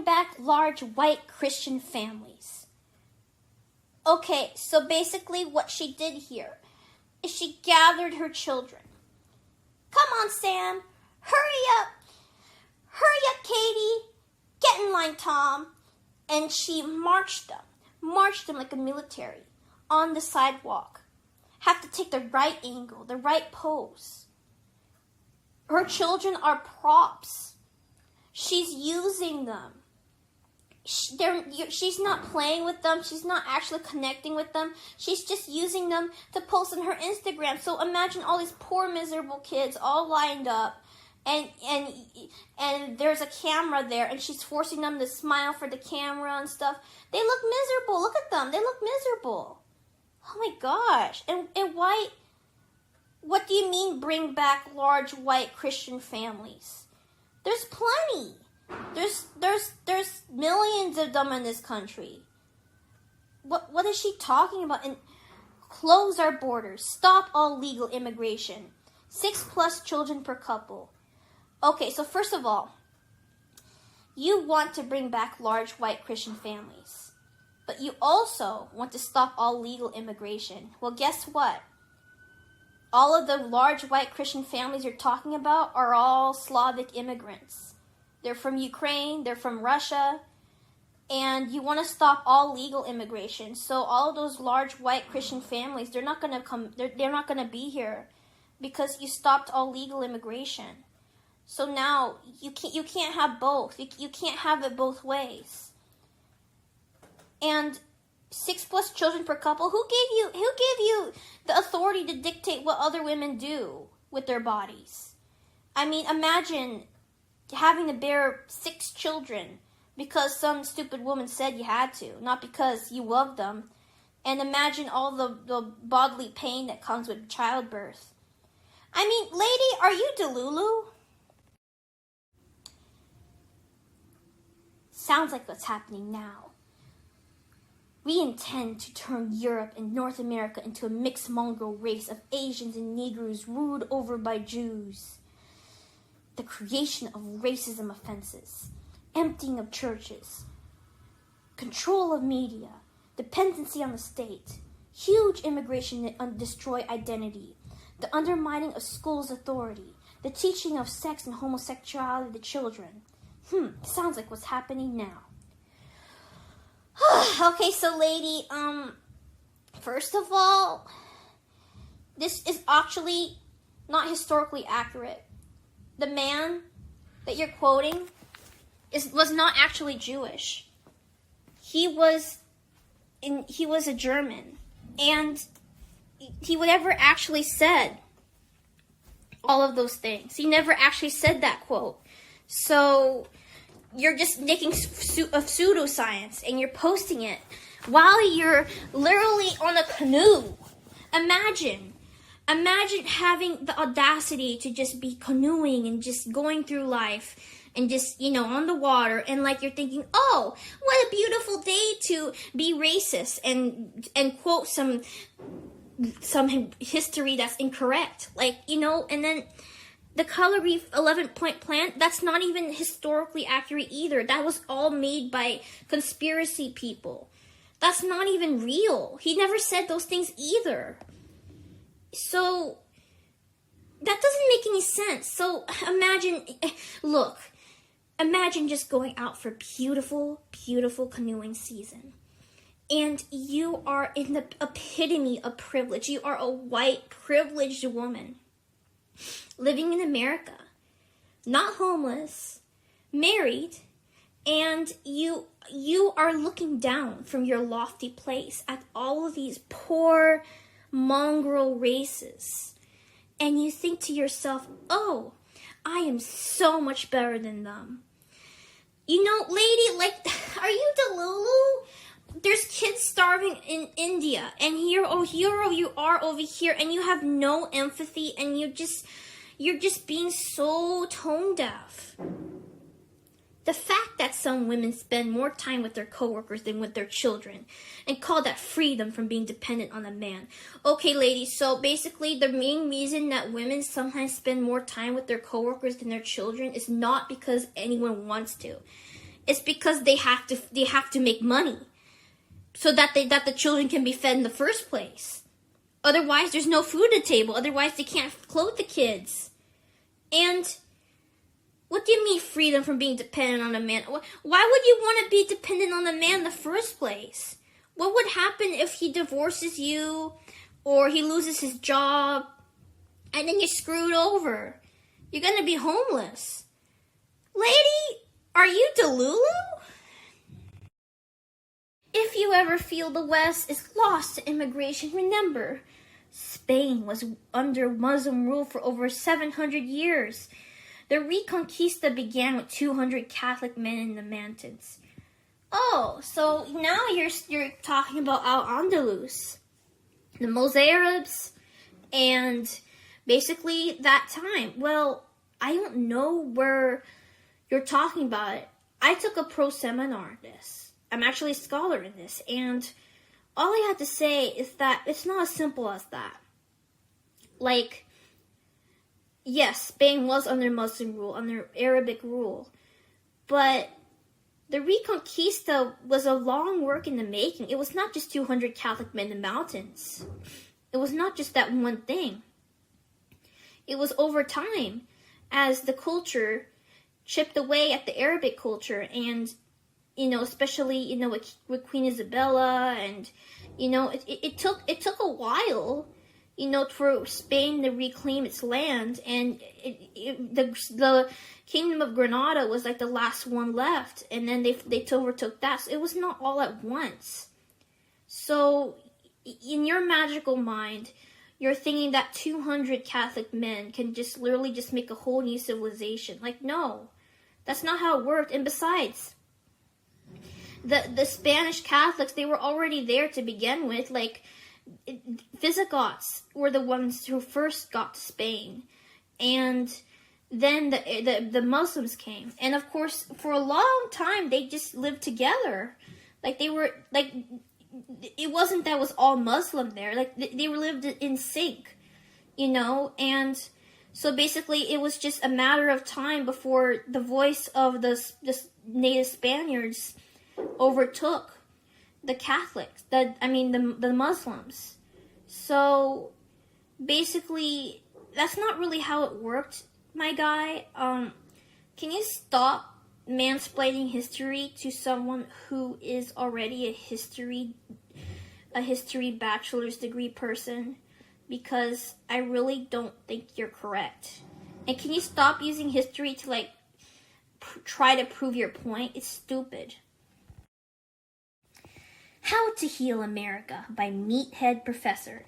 bring back large white Christian families. Okay, so basically what she did here is she gathered her children. Come on, Sam. Hurry up. Hurry up, Katie. Get in line, Tom. And she marched them like a military on the sidewalk. Have to take the right angle, the right pose. Her children are props. She's using them. She's not playing with them. She's not actually connecting with them. She's just using them to post on her Instagram. So imagine all these poor, miserable kids all lined up. And there's a camera there, and she's forcing them to smile for the camera and stuff. They look miserable. Look at them. They look miserable. Oh my gosh. And why? What do you mean bring back large white Christian families? There's plenty. There's millions of them in this country. What is she talking about? And close our borders. Stop all legal immigration. 6+ children per couple. Okay, so first of all, you want to bring back large white Christian families, but you also want to stop all legal immigration. Well, guess what? All of the large white Christian families you're talking about are all Slavic immigrants. They're from Ukraine, they're from Russia, and you want to stop all legal immigration. So all of those large white Christian families, they're not going to come, they're not going to be here because you stopped all legal immigration. So now you can't have both. You can't have it both ways. And 6+ children per couple. Who gave you the authority to dictate what other women do with their bodies? I mean, imagine having to bear 6 children because some stupid woman said you had to, not because you love them. And imagine all the bodily pain that comes with childbirth. I mean, lady, are you Delulu? Sounds like what's happening now. We intend to turn Europe and North America into a mixed mongrel race of Asians and Negroes ruled over by Jews. The creation of racism offenses, emptying of churches, control of media, dependency on the state, huge immigration that destroy identity, the undermining of schools' authority, the teaching of sex and homosexuality to children. Sounds like what's happening now. Okay, so lady, first of all, this is actually not historically accurate. The man that you're quoting was not actually Jewish. He was a German, and he never actually said all of those things. He never actually said that quote. So you're just making a pseudoscience and you're posting it while you're literally on a canoe. Imagine having the audacity to just be canoeing and just going through life and just, on the water, and like you're thinking, oh, what a beautiful day to be racist and quote some history that's incorrect. And then the Color Reef 11-point plan, that's not even historically accurate either. That was all made by conspiracy people. That's not even real. He never said those things either. So that doesn't make any sense. So imagine just going out for beautiful, beautiful canoeing season. And you are in the epitome of privilege. You are a white, privileged woman living in America, not homeless, married, and you are looking down from your lofty place at all of these poor mongrel races. And you think to yourself, oh, I am so much better than them. Lady, are you Delulu? There's kids starving in India, and here you are over here, and you have no empathy, and you're just being so tone deaf. The fact that some women spend more time with their coworkers than with their children, and call that freedom from being dependent on a man. Okay, ladies, so basically the main reason that women sometimes spend more time with their coworkers than their children is not because anyone wants to. It's because they have to make money so that the children can be fed in the first place. Otherwise, there's no food at the table. Otherwise, they can't clothe the kids. And what do you mean freedom from being dependent on a man? Why would you want to be dependent on a man in the first place? What would happen if he divorces you or he loses his job and then you're screwed over? You're going to be homeless. Lady, are you Delulu? If you ever feel the West is lost to immigration, remember, Spain was under Muslim rule for over 700 years. The Reconquista began with 200 Catholic men in the mountains. Oh, so now you're talking about Al-Andalus, the Mozarabs, and basically that time. Well, I don't know where you're talking about it. I took a pro seminar on this. I'm actually a scholar in this, and all I have to say is that it's not as simple as that. Like, yes, Spain was under Muslim rule, under Arabic rule, but the Reconquista was a long work in the making. It was not just 200 Catholic men in the mountains. It was not just that one thing. It was over time as the culture chipped away at the Arabic culture, and especially with Queen Isabella, and it took a while for Spain to reclaim its land, and the Kingdom of Granada was like the last one left, and then they overtook that. So it was not all at once. So in your magical mind, you're thinking that 200 Catholic men can just literally just make a whole new civilization. Like, no, that's not how it worked. And besides, the Spanish Catholics, they were already there to begin with. Like, Visigoths were the ones who first got to Spain, and then the Muslims came, and of course for a long time they just lived together. Like, they were like, it wasn't that it was all Muslim there. Like, they lived in sync, and so basically it was just a matter of time before the voice of the native Spaniards overtook the Catholics, the Muslims. So basically, that's not really how it worked, my guy. Can you stop mansplaining history to someone who is already a history bachelor's degree person? Because I really don't think you're correct. And can you stop using history to try to prove your point? It's stupid. How to Heal America by Meathead Professor.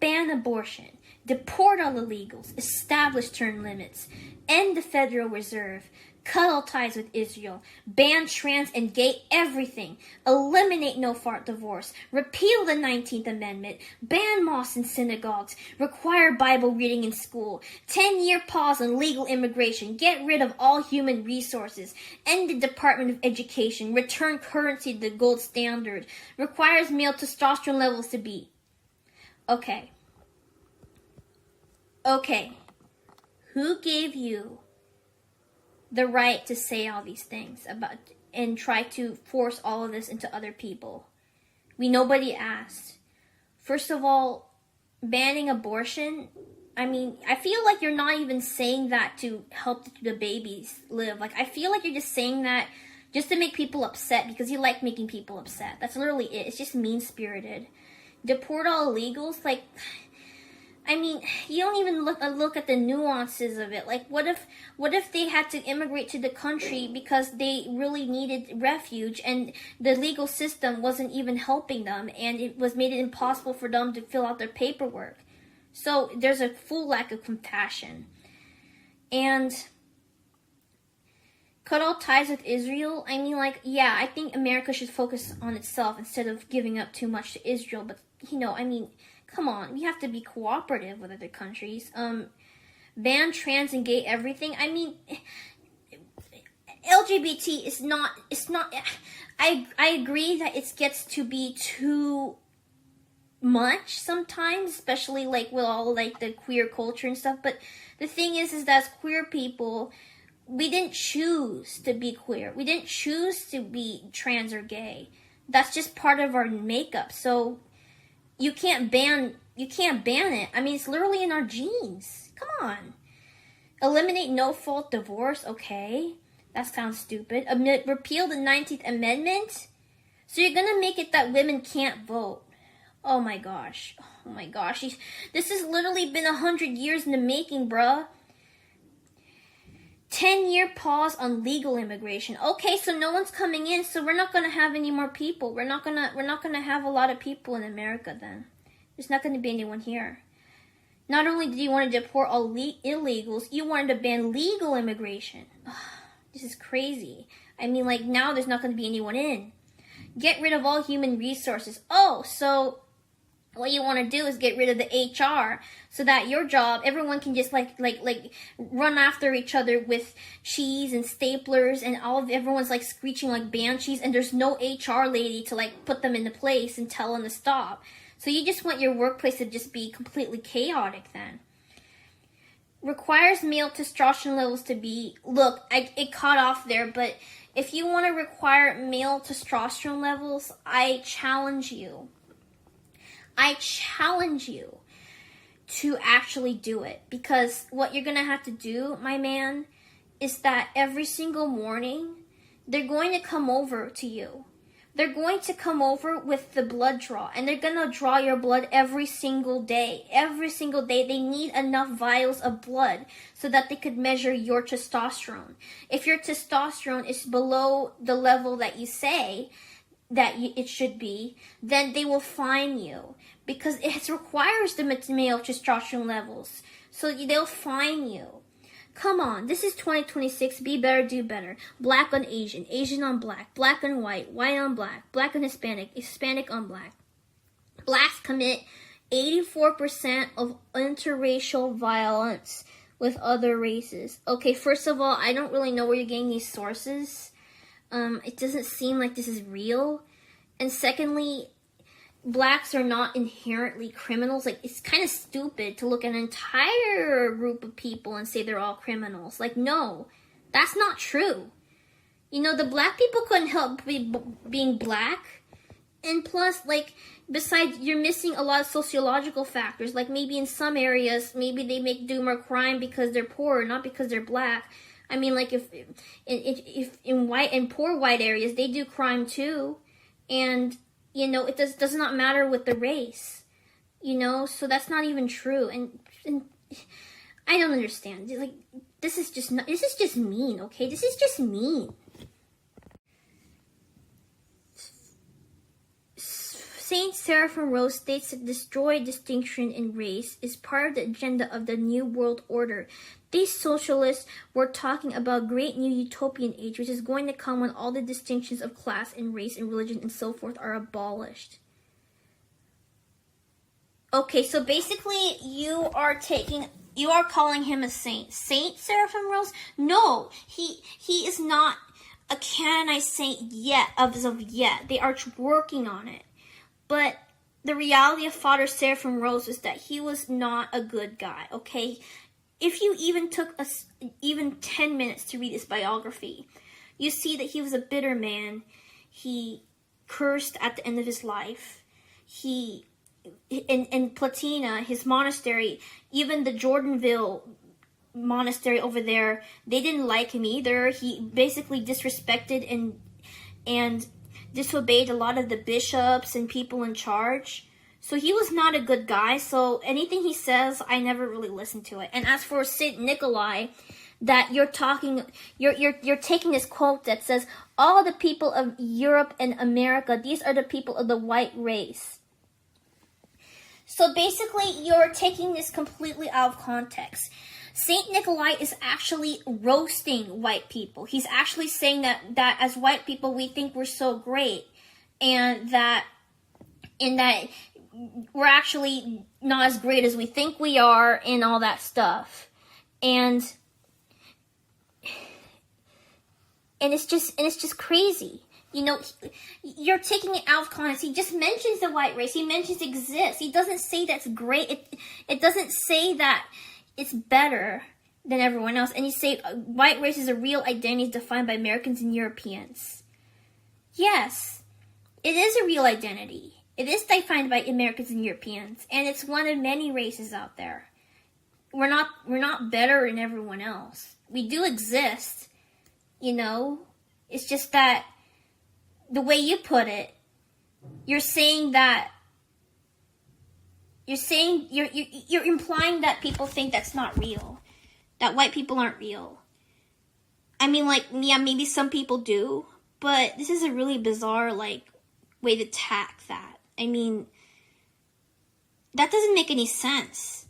Ban abortion. Deport all illegals. Establish term limits. End the Federal Reserve. Cut all ties with Israel. Ban trans and gay everything. Eliminate no-fault divorce. Repeal the 19th Amendment. Ban mosques and synagogues. Require Bible reading in school. 10-year pause on legal immigration. Get rid of all human resources. End the Department of Education. Return currency to the gold standard. Requires male testosterone levels to be. Okay. Who gave you the right to say all these things about and try to force all of this into other people? Nobody asked. First of all, banning abortion, I feel like you're not even saying that to help the babies live. Like, I feel like you're just saying that just to make people upset because you like making people upset. That's literally it. It's just mean-spirited. Deport all illegals, you don't even look at the nuances of it. Like, what if they had to immigrate to the country because they really needed refuge and the legal system wasn't even helping them, and it made it impossible for them to fill out their paperwork. So there's a full lack of compassion. And cut all ties with Israel. I think America should focus on itself instead of giving up too much to Israel. But come on, we have to be cooperative with other countries. Ban trans and gay everything. LGBT is not, I agree that it gets to be too much sometimes, especially with all the queer culture and stuff. But the thing is that as queer people, we didn't choose to be queer. We didn't choose to be trans or gay. That's just part of our makeup. So you can't ban it. I mean, it's literally in our genes. Come on. Eliminate no-fault divorce. Okay. That sounds stupid. Repeal the 19th Amendment. So you're going to make it that women can't vote. Oh my gosh. Oh my gosh. This has literally been 100 years in the making, bruh. 10-year pause on legal immigration. Okay, so no one's coming in, so we're not gonna have any more people. We're not gonna have a lot of people in America then. There's not gonna be anyone here. Not only did you want to deport all illegals, you wanted to ban legal immigration. Ugh, this is crazy. I mean, like, now there's not gonna be anyone in. Get rid of all human resources. Oh, so what you want to do is get rid of the HR so that your job, everyone can just like run after each other with cheese and staplers, and everyone's like screeching like banshees, and there's no HR lady to like put them into place and tell them to stop. So you just want your workplace to just be completely chaotic then. Requires male testosterone levels to be, look, it caught off there, but if you want to require male testosterone levels, I challenge you to actually do it. Because what you're going to have to do, my man, is that every single morning, they're going to come over to you. They're going to come over with the blood draw, and they're going to draw your blood every single day. Every single day, they need enough vials of blood so that they could measure your testosterone. If your testosterone is below the level that you say that it should be, then they will fine you, because it requires the male testosterone levels. So they'll fine you. Come on, this is 2026. Be better, do better. Black on Asian, Asian on black, black on white, white on black, black on Hispanic, Hispanic on black. Blacks commit 84% of interracial violence with other races. Okay, first of all, I don't really know where you're getting these sources. It doesn't seem like this is real. And secondly, blacks are not inherently criminals. Like, it's kind of stupid to look at an entire group of people and say they're all criminals. Like, no, that's not true. You know, the black people couldn't help being black. And plus, like, besides, you're missing a lot of sociological factors. Like, maybe in some areas, maybe they do more crime because they're poor, not because they're black. I mean, like, if in white and poor white areas, they do crime too. And, you know, it does not matter with the race, you know, so that's not even true. And I don't understand. Like, this is just mean, okay? This is just mean. Saint Seraphim Rose states that destroy distinction in race is part of the agenda of the New World Order. These socialists were talking about great new utopian age, which is going to come when all the distinctions of class and race and religion and so forth are abolished. Okay, so basically you are calling him a saint. Saint Seraphim Rose? No, he is not a canonized saint yet, as of yet. They are working on it. But the reality of Father Seraphim Rose is that he was not a good guy, okay? If you even took even 10 minutes to read his biography, you see that he was a bitter man. He cursed at the end of his life. In Platina, his monastery, even the Jordanville monastery over there, they didn't like him either. He basically disrespected and disobeyed a lot of the bishops and people in charge. So he was not a good guy. So anything he says, I never really listened to it. And as for Saint Nikolai, that you're taking this quote that says, all the people of Europe and America, these are the people of the white race. So basically, you're taking this completely out of context. Saint Nikolai is actually roasting white people. He's actually saying that as white people, we think we're so great, and that we're actually not as great as we think we are, and all that stuff. And it's just crazy. You know, you're taking it out of context. He just mentions the white race. He mentions it exists. He doesn't say that's great. It doesn't say that it's better than everyone else. And you say white race is a real identity defined by Americans and Europeans. Yes, it is a real identity. It is defined by Americans and Europeans, and it's one of many races out there. We're not better than everyone else. We do exist, you know. It's just that the way you put it, you're saying that you're implying that people think that's not real, that white people aren't real. I mean, like, yeah, maybe some people do, but this is a really bizarre, like, way to tack that. I mean, that doesn't make any sense.